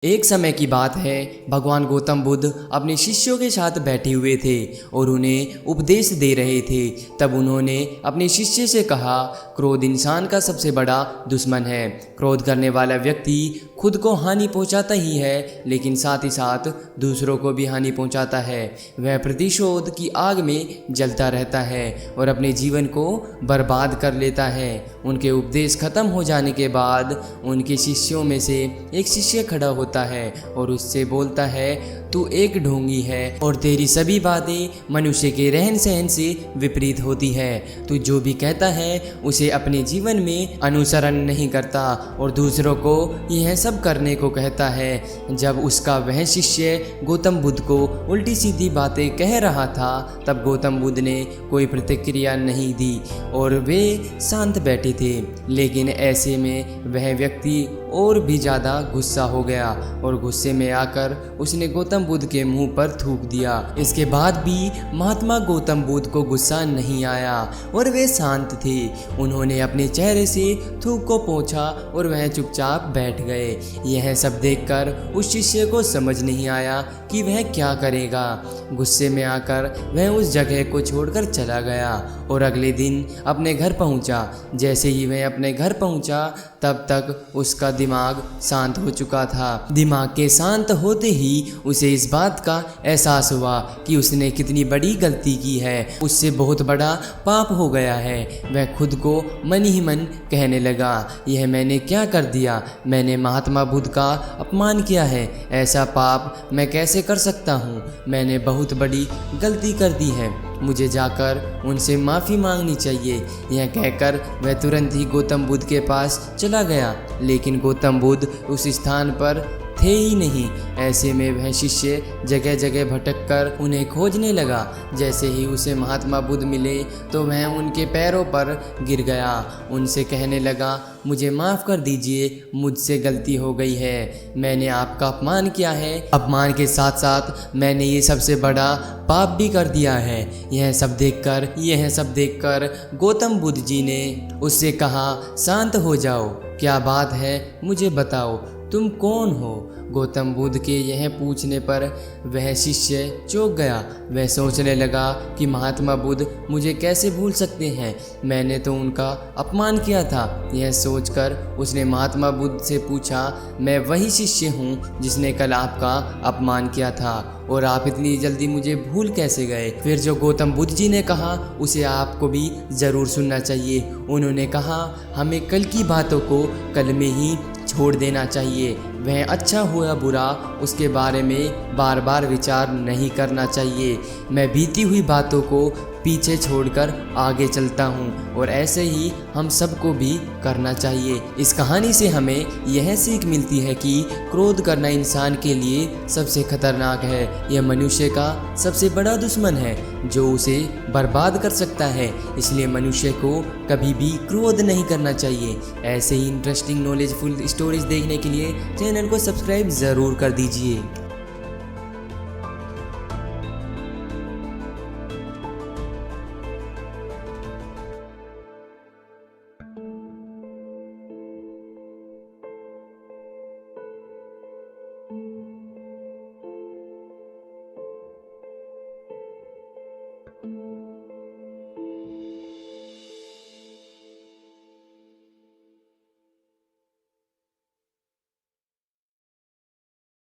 एक समय की बात है, भगवान गौतम बुद्ध अपने शिष्यों के साथ बैठे हुए थे और उन्हें उपदेश दे रहे थे। तब उन्होंने अपने शिष्य से कहा, क्रोध इंसान का सबसे बड़ा दुश्मन है। क्रोध करने वाला व्यक्ति खुद को हानि पहुंचाता ही है, लेकिन साथ ही साथ दूसरों को भी हानि पहुंचाता है। वह प्रतिशोध की आग में जलता रहता है और अपने जीवन को बर्बाद कर लेता है। उनके उपदेश खत्म हो जाने के बाद उनके शिष्यों में से एक शिष्य खड़ा होता है और उससे बोलता है, तू एक ढोंगी है और तेरी सभी बातें मनुष्य के रहन सहन से विपरीत होती है। तू जो भी कहता है उसे अपने जीवन में अनुसरण नहीं करता और दूसरों को यह सब करने को कहता है। जब उसका वह शिष्य गौतम बुद्ध को उल्टी सीधी बातें कह रहा था, तब गौतम बुद्ध ने कोई प्रतिक्रिया नहीं दी और वे शांत बैठे थे। लेकिन ऐसे में वह व्यक्ति और भी ज़्यादा गुस्सा हो गया और गुस्से में आकर उसने गौतम बुद्ध के मुंह पर थूक दिया। इसके बाद भी महात्मा गौतम बुद्ध को गुस्सा नहीं आया और वे शांत थे। उन्होंने अपने चेहरे से थूक को पोंछा और वह चुपचाप बैठ गए। यह सब देखकर उस शिष्य को समझ नहीं आया कि वह क्या करेगा। गुस्से में आकर वह उस जगह को छोड़कर चला गया और अगले दिन अपने घर पहुंचा। जैसे ही वह अपने घर पहुंचा, तब तक उसका दिमाग शांत हो चुका था। दिमाग के शांत होते ही उसे इस बात का एहसास हुआ कि उसने कितनी बड़ी गलती की है। उससे बहुत बड़ा पाप हो गया है। वह खुद को मन ही मन कहने लगा, यह मैंने क्या कर दिया? मैंने महात्मा बुद्ध का अपमान किया है। ऐसा पाप मैं कैसे कर सकता हूँ? मैंने बहुत बड़ी गलती कर दी है। मुझे जाकर उनसे माफ़ी मांगनी चाहिए। यह कहकर वह तुरंत ही गौतम बुद्ध के पास चला गया, लेकिन गौतम बुद्ध उस स्थान पर थे ही नहीं। ऐसे में वह शिष्य जगह जगह भटक कर उन्हें खोजने लगा। जैसे ही उसे महात्मा बुद्ध मिले तो वह उनके पैरों पर गिर गया। उनसे कहने लगा, मुझे माफ़ कर दीजिए, मुझसे गलती हो गई है। मैंने आपका अपमान किया है। अपमान के साथ साथ मैंने ये सबसे बड़ा पाप भी कर दिया है। यह सब देखकर गौतम बुद्ध जी ने उससे कहा, शांत हो जाओ, क्या बात है मुझे बताओ, तुम कौन हो? गौतम बुद्ध के यह पूछने पर वह शिष्य चौंक गया। वह सोचने लगा कि महात्मा बुद्ध मुझे कैसे भूल सकते हैं? मैंने तो उनका अपमान किया था। यह सोचकर उसने महात्मा बुद्ध से पूछा, मैं वही शिष्य हूँ जिसने कल आपका अपमान किया था, और आप इतनी जल्दी मुझे भूल कैसे गए? फिर जो गौतम बुद्ध जी ने कहा उसे आपको भी ज़रूर सुनना चाहिए। उन्होंने कहा, हमें कल की बातों को कल में ही छोड़ देना चाहिए। वह अच्छा हो या बुरा, उसके बारे में बार बार विचार नहीं करना चाहिए। मैं बीती हुई बातों को पीछे छोड़कर आगे चलता हूँ और ऐसे ही हम सबको भी करना चाहिए। इस कहानी से हमें यह सीख मिलती है कि क्रोध करना इंसान के लिए सबसे खतरनाक है। यह मनुष्य का सबसे बड़ा दुश्मन है जो उसे बर्बाद कर सकता है। इसलिए मनुष्य को कभी भी क्रोध नहीं करना चाहिए। ऐसे ही इंटरेस्टिंग नॉलेजफुल स्टोरीज देखने के लिए चैनल को सब्सक्राइब ज़रूर कर दीजिए।